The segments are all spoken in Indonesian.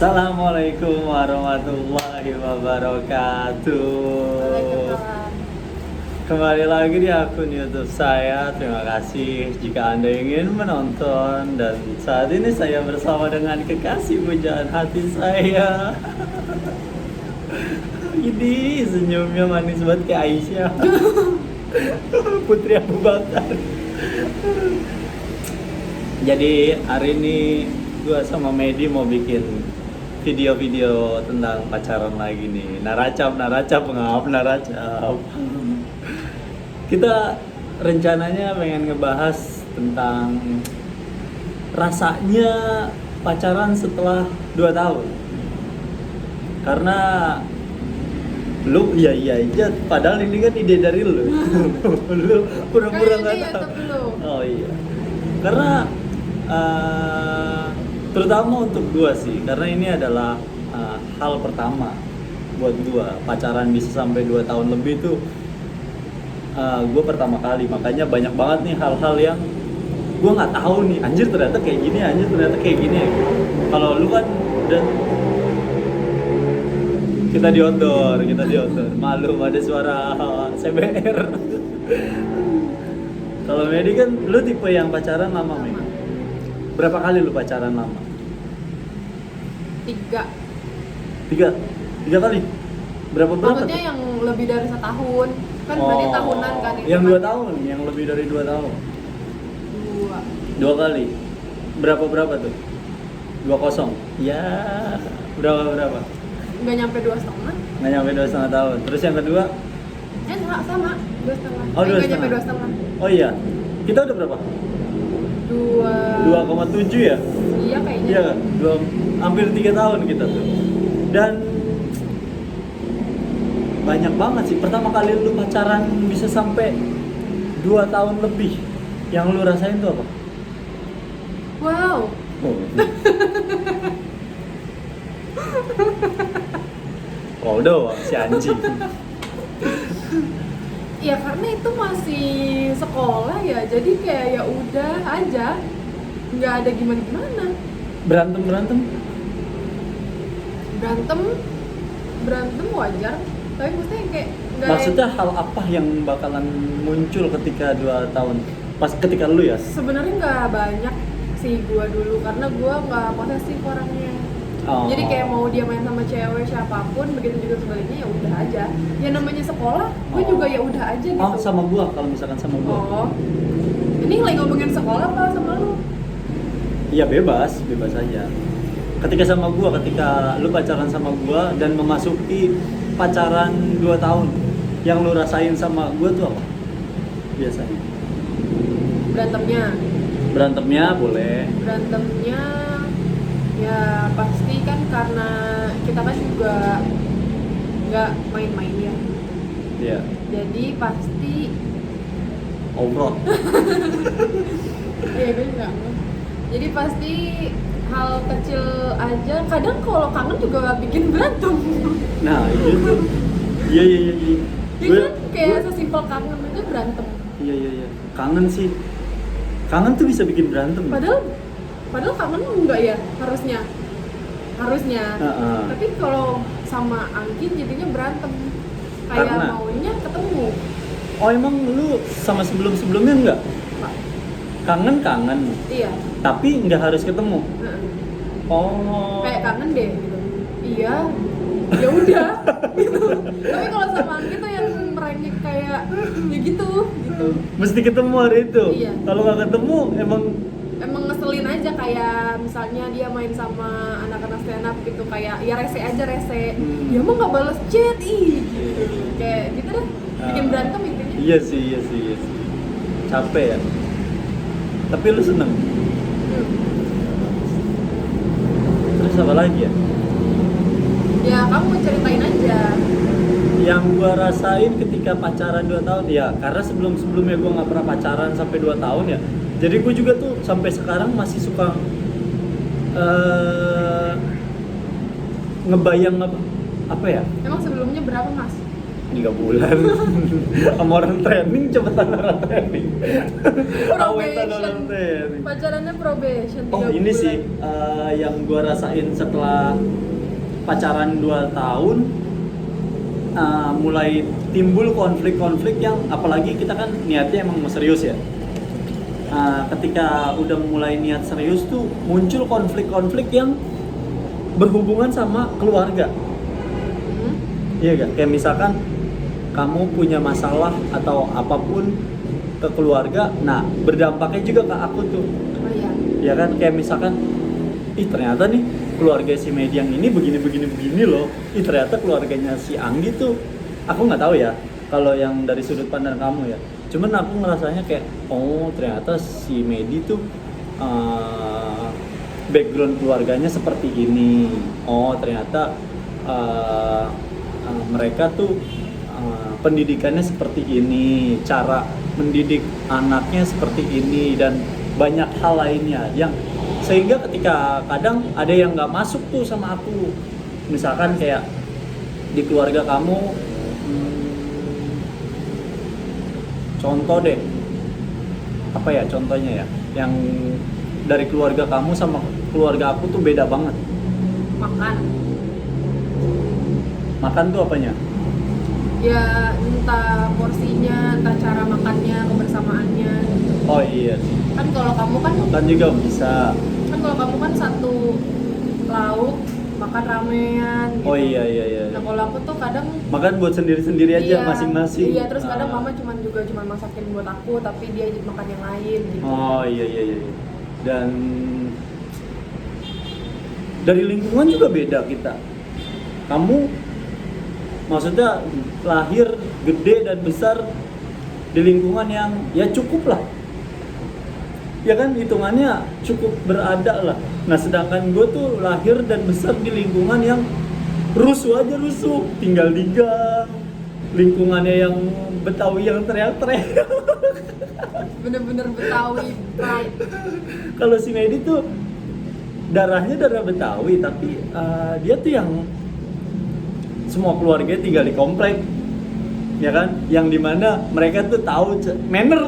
Assalamualaikum warahmatullahi wabarakatuh. Waalaikumsalam. Kembali lagi di akun YouTube saya. Terima kasih jika Anda ingin menonton. Dan saat ini saya bersama dengan kekasih pujaan hati saya. Ini senyumnya manis banget kayak Aisyah. Putri Abu Bakar. Jadi hari ini gue sama Medi mau bikin video-video tentang pacaran lagi nih. Naracap, maaf naracap. Kita rencananya pengen ngebahas tentang rasanya pacaran setelah 2 tahun. Karena lu iya aja, padahal ini kan ide dari lu. Lu pura-pura nggak tahu. Oh iya. Karena terutama untuk gua sih, karena ini adalah hal pertama buat gua. Pacaran bisa sampai 2 tahun lebih tuh gua pertama kali, makanya banyak banget nih hal-hal yang gua nggak tahu nih, anjir ternyata kayak gini, ya. Kalau lu kan udah kita di outdoor, malu ada suara CBR. Kalau Medi kan lu tipe yang pacaran lama, Medi? Berapa kali lu pacaran lama? 3 kali? Berapa? Maksudnya yang lebih dari setahun. Kan berarti tahunan kan itu. Yang kan? 2 tahun, yang lebih dari 2 tahun. 2 2 kali. Berapa tuh? 20. Ya, berapa? Nggak nyampe 2,5. Nggak nyampe 2,5 tahun. Terus yang kedua? Sama 2,5. Oh, 2,5. Nggak nyampe 2,5. Oh iya. Kita udah berapa? 2,7 ya? Iya kayaknya. Iya kan? Hampir 3 tahun kita tuh. Dan banyak banget sih. Pertama kali lu pacaran bisa sampai 2 tahun lebih. Yang lu rasain tuh apa? Wow. Oh, udah si anjing. Ya karena itu masih sekolah ya, jadi kayak ya udah aja, nggak ada gimana. Berantem wajar, tapi maksudnya kayak nggak. Maksudnya hal apa yang bakalan muncul ketika 2 tahun? Pas ketika lu ya? Sebenarnya nggak banyak sih gua dulu, karena gua nggak posesif orangnya. Jadi kayak mau dia main sama cewek siapapun, begitu juga sebaliknya ya udah aja. Ya namanya sekolah, gue juga ya udah aja gitu. Oh, sama gua, kalau misalkan sama gua. Oh. Ini lagi ngomongin sekolah apa sama lu? Iya bebas aja. Ketika lu pacaran sama gua dan memasuki pacaran 2 tahun, yang lu rasain sama gua tuh apa? Biasanya. Berantemnya boleh. Berantemnya ya pasti kan karena kita kan juga nggak main-main ya. Iya. Jadi pasti. Obrol. Iya gue juga. Jadi pasti hal kecil aja. Kadang kalau kangen juga bikin berantem. Nah itu. Iya. Dia kan kayak sesimpel kangen aja berantem. Iya. Kangen tuh bisa bikin berantem. Padahal kangen enggak ya harusnya. Tapi kalau sama Angkin jadinya berantem. Kayak Karena? maunya ketemu. Oh emang lu sama sebelumnya enggak? Kangen. Iya. Tapi nggak harus ketemu. Heeh. Oh. Kayak kangen deh gitu. Iya. Ya udah gitu. Tapi kalau sama Angkin tuh yang merengek kayak ya gitu. Mesti ketemu hari itu. Iya. Kalau nggak ketemu emang ngeselin aja, kayak misalnya dia main sama anak-anak stand up gitu, kayak ya rese. Dia mah nggak balas chat gitu. Kayak gitu deh, bikin berantem intinya. Iya sih. Capek ya. Tapi lu seneng. Terus apa lagi ya? Ya kamu ceritain aja. Yang gua rasain ketika pacaran 2 tahun ya, karena sebelumnya gua nggak pernah pacaran sampai 2 tahun ya. Jadi gue juga tuh sampai sekarang masih suka Emang sebelumnya berapa mas? 3 bulan. Sama orang training, cepetan orang training. Awetan orang training. Pacarannya probation 3 Oh ini bulan. sih yang gue rasain setelah pacaran 2 tahun, mulai timbul konflik-konflik yang apalagi kita kan niatnya emang mau serius ya. Ketika udah mulai niat serius tuh muncul konflik-konflik yang berhubungan sama keluarga. Iya gak? Kayak misalkan kamu punya masalah atau apapun ke keluarga, nah berdampaknya juga ke aku tuh. Oh iya. Ya kan, kayak misalkan, ih ternyata nih keluarga si Mediang ini begini loh. Ih ternyata keluarganya si Anggi tuh, aku nggak tahu ya kalau yang dari sudut pandang kamu ya. Cuman aku ngerasanya kayak, oh ternyata si Medi tuh background keluarganya seperti ini. Oh ternyata mereka tuh pendidikannya seperti ini, cara mendidik anaknya seperti ini, dan banyak hal lainnya yang sehingga ketika kadang ada yang nggak masuk tuh sama aku. Misalkan kayak di keluarga kamu, contoh deh, apa ya contohnya ya, yang dari keluarga kamu sama keluarga aku tuh beda banget. Makan tuh apanya? Ya entah porsinya, entah cara makannya, kebersamaannya. Oh iya sih. Kan kalau kamu kan Makan juga bisa. kan kalau kamu kan satu lauk makan ramean gitu. Oh iya. Nah kalau aku tuh kadang Makan buat sendiri-sendiri aja iya, masing-masing. Iya, terus kadang mama cuma masakin buat aku, tapi dia makan yang lain gitu. Oh iya. Dan dari lingkungan juga beda kita. Kamu maksudnya lahir gede dan besar di lingkungan yang ya cukup lah, ya kan, hitungannya cukup berada lah. Nah sedangkan gue tuh lahir dan besar di lingkungan yang rusuh, tinggal di gang, lingkungannya yang Betawi yang teriak-teriak. Bener-bener Betawi pride. Kalau si Medi tuh darahnya darah Betawi, tapi dia tuh yang semua keluarga tinggal di komplek, ya kan, yang dimana mereka tuh tahu manner,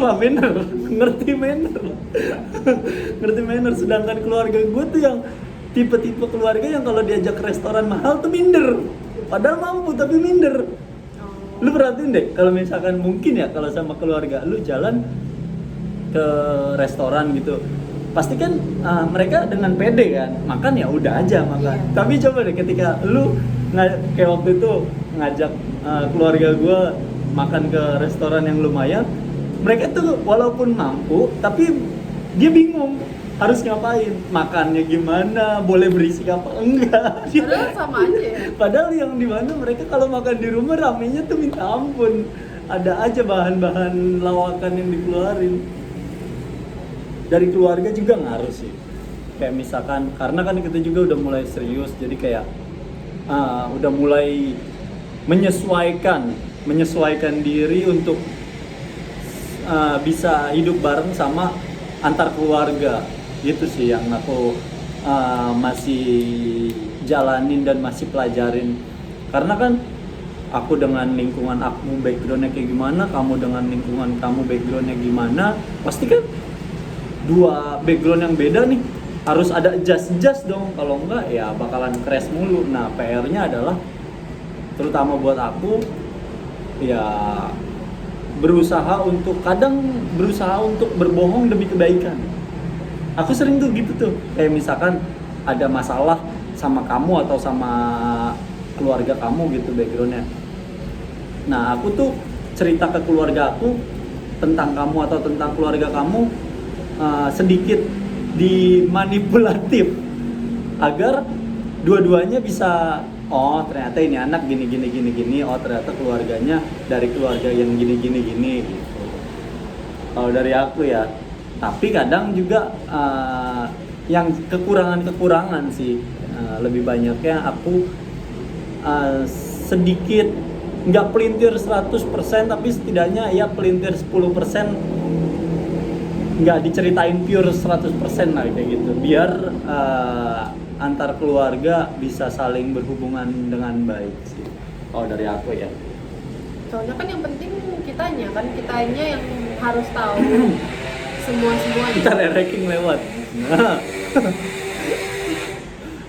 ngerti manner. Sedangkan keluarga gue tuh yang tipe-tipe keluarga yang kalau diajak ke restoran mahal tuh minder, padahal mampu tapi minder. Lu perhatiin deh, kalau misalkan mungkin ya kalau sama keluarga lu jalan ke restoran gitu, pasti kan mereka dengan pede kan, makan ya udah aja makan. Iya. Tapi coba deh ketika lu kayak waktu itu ngajak keluarga gue makan ke restoran yang lumayan, mereka tuh walaupun mampu tapi dia bingung harus ngapain, makannya gimana, boleh berisik apa enggak. Padahal sama aja ya. Padahal yang dimana mereka kalau makan di rumah ramenya tuh minta ampun, ada aja bahan-bahan lawakan yang dikeluarin. Dari keluarga juga ngaruh sih, kayak misalkan karena kan kita juga udah mulai serius, jadi kayak udah mulai menyesuaikan diri untuk bisa hidup bareng sama antar keluarga. Gitu sih yang aku masih jalanin dan masih pelajarin. Karena kan aku dengan lingkungan aku backgroundnya kayak gimana, kamu dengan lingkungan kamu backgroundnya gimana, pasti kan dua background yang beda nih, harus ada adjust dong, kalau enggak ya bakalan crash mulu. Nah PR-nya adalah terutama buat aku ya berusaha untuk berbohong demi kebaikan. Aku sering tuh gitu tuh, kayak misalkan ada masalah sama kamu atau sama keluarga kamu gitu backgroundnya. Nah aku tuh cerita ke keluarga aku tentang kamu atau tentang keluarga kamu sedikit dimanipulatif agar dua-duanya bisa, oh ternyata ini anak gini, oh ternyata keluarganya dari keluarga yang gini gitu. Kalau dari aku ya, tapi kadang juga yang kekurangan sih, lebih banyaknya aku sedikit nggak pelintir 100% tapi setidaknya ya pelintir 10%, nggak diceritain pure 100% lah kayak gitu, biar antar keluarga bisa saling berhubungan dengan baik sih. Oh dari aku ya. soalnya kan yang penting kitanya yang harus tahu semua Kita ranking lewat. Nah.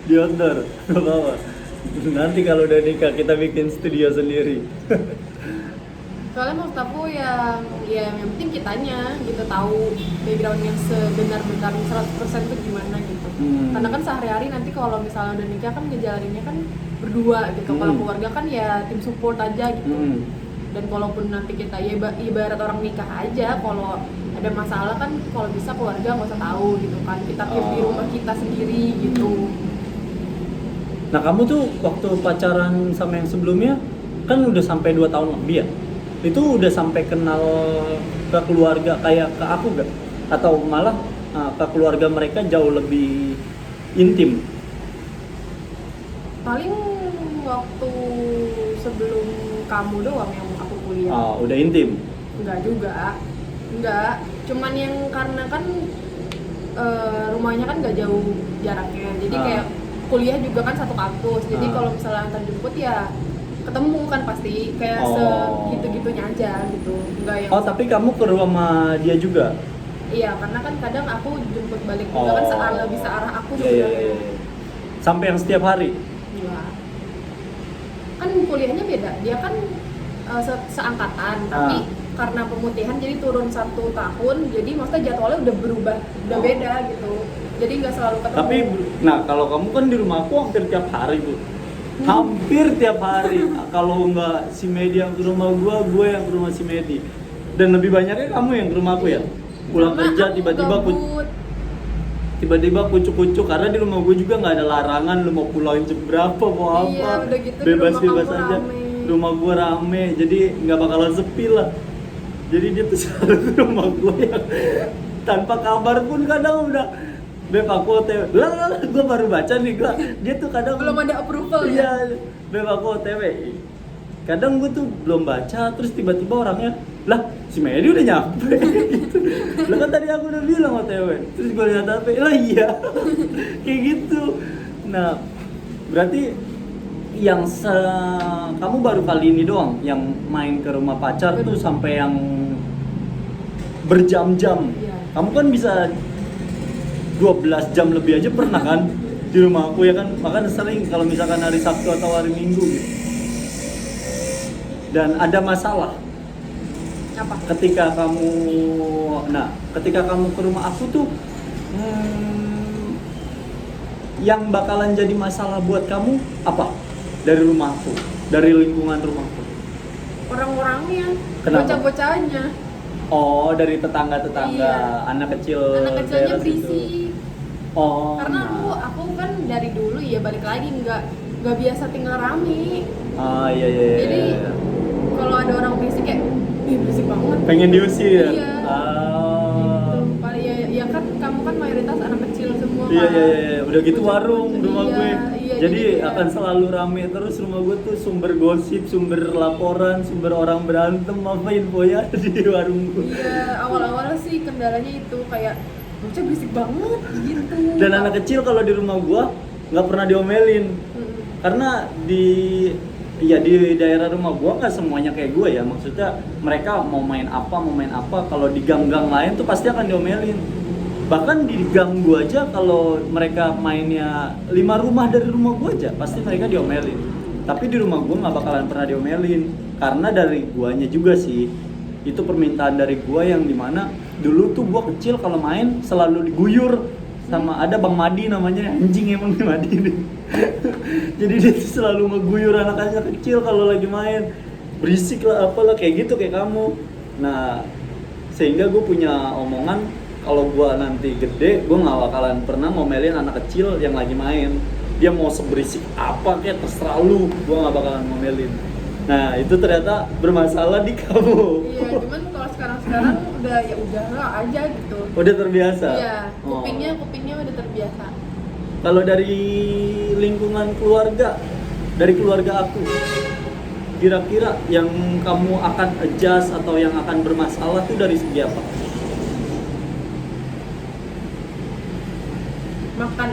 Di outdoor, nggak apa-apa. Nanti kalau udah nikah kita bikin studio sendiri. soalnya maksud aku yang penting kitanya gitu tahu background yang sebenar-benarnya 100% itu gimana gitu. Karena kan sehari-hari nanti kalau misalnya udah nikah kan ngejalaninnya kan berdua gitu. Kalau keluarga kan ya tim support aja gitu. Dan kalaupun nanti kita ya ibarat orang nikah aja, kalau ada masalah kan kalau bisa keluarga nggak usah tahu gitu kan, kita keep di rumah kita sendiri gitu. Nah kamu tuh waktu pacaran sama yang sebelumnya kan udah sampai 2 tahun lebih ya? Itu udah sampai kenal ke keluarga kayak ke aku gak? Atau malah ke keluarga mereka jauh lebih intim? Paling waktu sebelum kamu doang yang aku kuliah. Udah intim? Enggak juga, enggak. Cuman yang karena kan rumahnya kan gak jauh jaraknya, jadi kayak kuliah juga kan satu kampus, jadi kalau misalnya antar jemput ya ketemu kan pasti kayak segitu-gitunya aja gitu, enggak yang. Tapi kamu ke rumah dia juga? Iya, karena kan kadang aku jemput balik juga kan lebih searah aku juga. Iya. Sampai yang setiap hari? Iya. Kan kuliahnya beda, dia kan seangkatan, tapi karena pemutihan jadi turun 1 tahun, jadi maksudnya jadwalnya udah berubah, udah beda gitu, jadi nggak selalu ketemu. Tapi, nah kalau kamu kan di rumah aku hampir tiap hari Bu, hampir tiap hari. Kalau nggak si Medi yang ke rumah gue yang ke rumah si Medi, dan lebih banyaknya kamu yang ke rumah aku ya. Pulang kerja tiba-tiba kucuk-kucuk, karena di rumah gue juga nggak ada larangan lu mau pulang jam berapa mau apa, iya, udah gitu, bebas aja. Rumah gue rame, jadi nggak bakalan sepi lah. Jadi dia tuh selalu ke rumah gue yang tanpa kabar pun kadang udah, Beb aku OTW, lah gue baru baca nih, dia tuh kadang belum ada approval ya. Beb aku OTW, kadang gue tuh belum baca, terus tiba-tiba orangnya, lah si Medi udah nyampe gitu. Lah kan tadi aku udah bilang OTW, terus gue lihat HP, lah iya. Kayak gitu. Nah berarti yang kamu baru kali ini doang yang main ke rumah pacar tuh sampai yang berjam-jam. Iya. Kamu kan bisa 12 jam lebih aja pernah kan di rumah aku ya kan, makanya sering kalau misalkan hari Sabtu atau hari Minggu gitu. Dan ada masalah apa? ketika kamu ke rumah aku tuh yang bakalan jadi masalah buat kamu apa? Dari rumahku, dari lingkungan rumahku. Orang-orangnya, Kenapa? bocah-bocahnya. Dari tetangga-tetangga, Iya. anak kecil. Anak kecilnya daerah situ. berisik. Karena aku kan dari dulu ya balik lagi nggak biasa tinggal rame. Iya. Jadi kalau ada orang berisik kayak, berisik banget. Pengen diusir ya? Iya. Gitu. Paling ya kan kamu kan mayoritas anak kecil semua kan. Iya. Udah gitu warung rumah gue. Iya, Jadi akan selalu rame terus rumah gue tuh, sumber gosip, sumber laporan, sumber orang berantem apa infonya di warung gue. Iya, awal-awal sih kendalanya itu kayak bocah berisik banget gitu. Dan anak kecil kalau di rumah gue nggak pernah diomelin. Karena di daerah rumah gua nggak semuanya kayak gua ya, maksudnya mereka mau main apa kalau di gang-gang lain tuh pasti akan diomelin. Bahkan di gang gua aja kalau mereka mainnya 5 rumah dari rumah gua aja pasti mereka diomelin. Tapi di rumah gua nggak bakalan pernah diomelin karena dari guanya juga sih. Itu permintaan dari gua yang dimana dulu tuh gua kecil kalau main selalu diguyur sama ada Bang Madi namanya, anjing emang nih Madi nih. Jadi dia tuh selalu ngeguyur anak-anak kecil kalau lagi main, berisik lah apalah kayak gitu kayak kamu. Nah sehingga gue punya omongan kalau gue nanti gede gue nggak bakalan pernah ngomelin anak kecil yang lagi main. Dia mau seberisik apa kayak terserah lu, gue nggak bakalan ngomelin. Nah itu ternyata bermasalah di kamu. Iya, cuman kalau sekarang udah ya udahlah aja gitu. Udah terbiasa. Iya, kupingnya udah terbiasa. Kalau dari lingkungan keluarga, dari keluarga aku, kira-kira yang kamu akan adjust atau yang akan bermasalah tuh dari segi apa? Makan.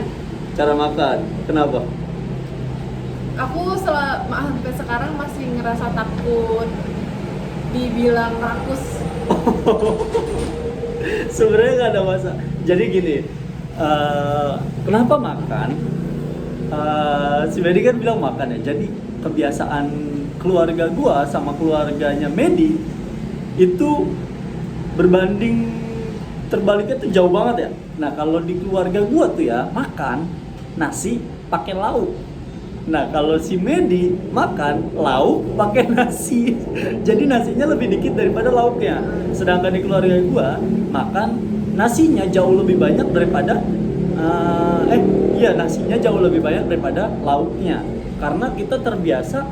Cara makan, kenapa? Aku sampai sekarang masih ngerasa takut dibilang rakus. Sebenarnya nggak ada masalah. Jadi gini, kenapa makan? Si Medi kan bilang makan ya. Jadi kebiasaan keluarga gua sama keluarganya Medi itu berbanding terbaliknya tuh jauh banget ya. Nah kalau di keluarga gua tuh ya makan nasi pakai lauk. Nah kalau si Medi makan lauk pakai nasi. Jadi nasinya lebih dikit daripada lauknya. Sedangkan di keluarga gua makan nasinya jauh lebih banyak daripada nasinya jauh lebih banyak daripada lauknya. Karena kita terbiasa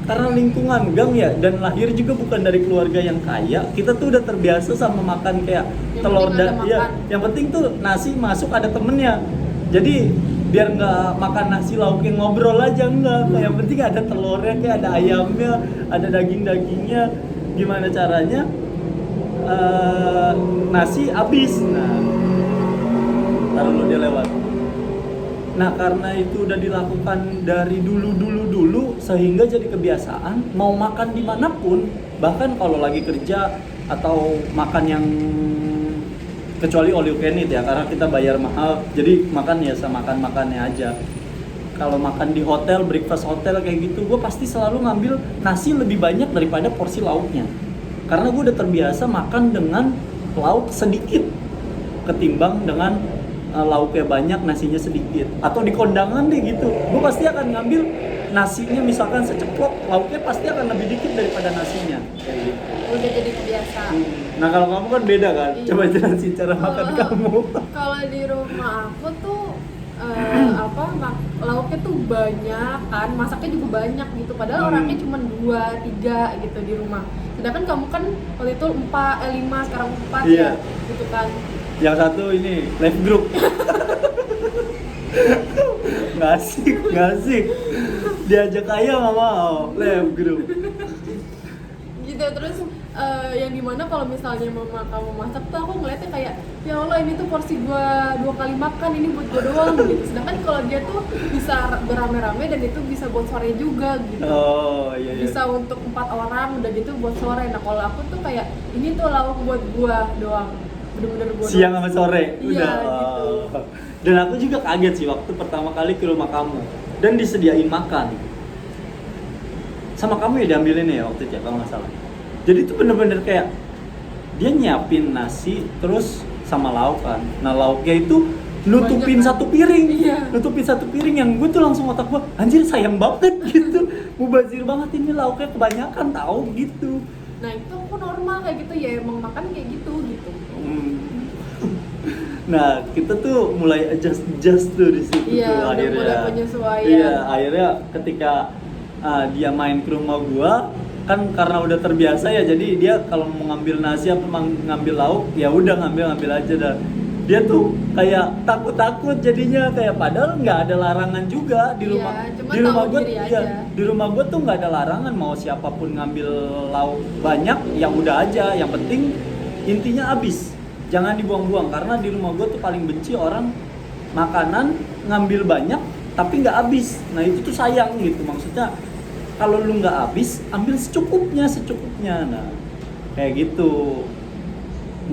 karena lingkungan gang ya, dan lahir juga bukan dari keluarga yang kaya, kita tuh udah terbiasa sama makan kayak Yang telur penting ada dan ya, makan. yang penting tuh nasi masuk ada temennya. Jadi biar nggak makan nasi lauknya ngobrol aja, enggak, yang penting ada telurnya, kayak ada ayamnya, ada dagingnya. Gimana caranya nasi habis. Nah, taruh lu dia lewat. Nah karena itu udah dilakukan dari dulu sehingga jadi kebiasaan mau makan dimanapun, bahkan kalau lagi kerja atau makan yang kecuali all you can eat ya, karena kita bayar mahal jadi makan ya makannya aja. Kalau makan di hotel, breakfast hotel kayak gitu, gue pasti selalu ngambil nasi lebih banyak daripada porsi lauknya, karena gue udah terbiasa makan dengan lauk sedikit ketimbang dengan lauknya banyak, nasinya sedikit. Atau di kondangan deh gitu, gue pasti akan ngambil nasinya misalkan seceplok, lauknya pasti akan lebih dikit daripada nasinya kayak gitu. Udah jadi kebiasaan. Nah kalau kamu kan beda kan, Iya. coba jelasin cara makan kamu. Kalau di rumah aku tuh lauknya tuh banyak kan, masaknya juga banyak gitu. Padahal orangnya cuma 2-3 gitu di rumah. Sedangkan kamu kan waktu itu 5, sekarang 4 Iya. ya, gitu kan. Yang satu ini live group. Nggak asik. Diajak kaya nggak mau, live group. Gitu terus yang dimana kalau misalnya mama kamu masak tuh aku ngeliatnya kayak ya Allah ini tuh porsi gua 2 kali makan, ini buat gua doang gitu. Sedangkan kalau dia tuh bisa beramai-ramai dan itu bisa buat sore juga gitu. Oh iya. Bisa untuk 4 orang udah gitu buat sore. Nah kalau aku tuh kayak ini tuh lauk buat gua doang, bener-bener gua Siang doang. sama sore Iya, udah. gitu. Dan aku juga kaget sih waktu pertama kali ke rumah kamu dan disediain makan sama kamu ya, diambilin ya waktu itu ya kalau nggak salah. Jadi itu bener-bener kayak dia nyiapin nasi terus sama lauk kan. Nah lauknya itu nutupin Banyak, kan? satu piring. Iya. Nutupin satu piring yang gue tuh langsung otak gue, anjir sayang banget gitu. Mubazir banget ini lauknya kebanyakan tahu gitu. Nah itu aku normal kayak gitu ya, emang makan kayak gitu. Nah kita tuh mulai adjust tuh di situ Iya, tuh udah akhirnya. mulai penyesuaian. Iya, akhirnya ketika dia main ke rumah gua kan karena udah terbiasa ya, jadi dia kalau mau ngambil nasi apa ngambil lauk ya udah ngambil aja dah. Dia tuh kayak takut jadinya, kayak padahal nggak ada larangan juga di Iya, rumah. cuma Di rumah tahu gua diri iya, aja. di rumah gua tuh nggak ada larangan mau siapapun ngambil lauk banyak, yang udah aja, yang penting intinya habis. Jangan dibuang-buang, karena di rumah gue tuh paling benci orang makanan ngambil banyak tapi nggak habis. Nah itu tuh sayang gitu, maksudnya kalau lu nggak habis ambil secukupnya. Nah kayak gitu.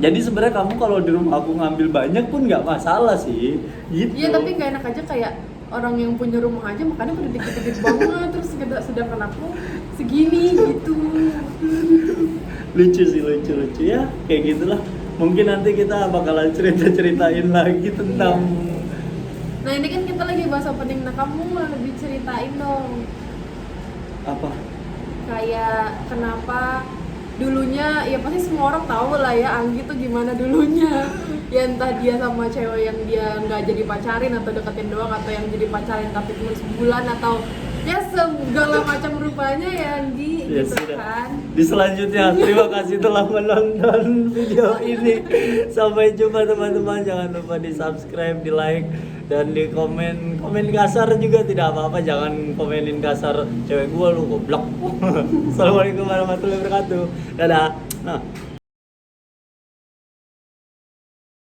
Jadi sebenarnya kamu kalau di rumah aku ngambil banyak pun nggak masalah sih gitu. Iya tapi nggak enak aja kayak orang yang punya rumah aja makannya pada dikit-dikit banget, terus sedangkan aku segini gitu. lucu ya, kayak gitulah. Mungkin nanti kita bakalan ceritain lagi tentang Nah ini kan kita lagi bahas opening, nah kamu lebih ceritain dong apa? kayak kenapa dulunya, ya pasti semua orang tahu lah ya Anggi tuh gimana dulunya. Ya entah dia sama cewek yang dia nggak jadi pacarin atau deketin doang, atau yang jadi pacarin tapi cuma sebulan, atau ya segala macam rupanya ya Anggi Ya gitu sudah. kan. Di selanjutnya terima kasih telah menonton video ini. Sampai jumpa teman-teman. Jangan lupa di subscribe, di like, dan di komen kasar juga tidak apa-apa. Jangan komenin kasar cewek gua lu goblok. Assalamualaikum warahmatullahi wabarakatuh. Dadah. Nah.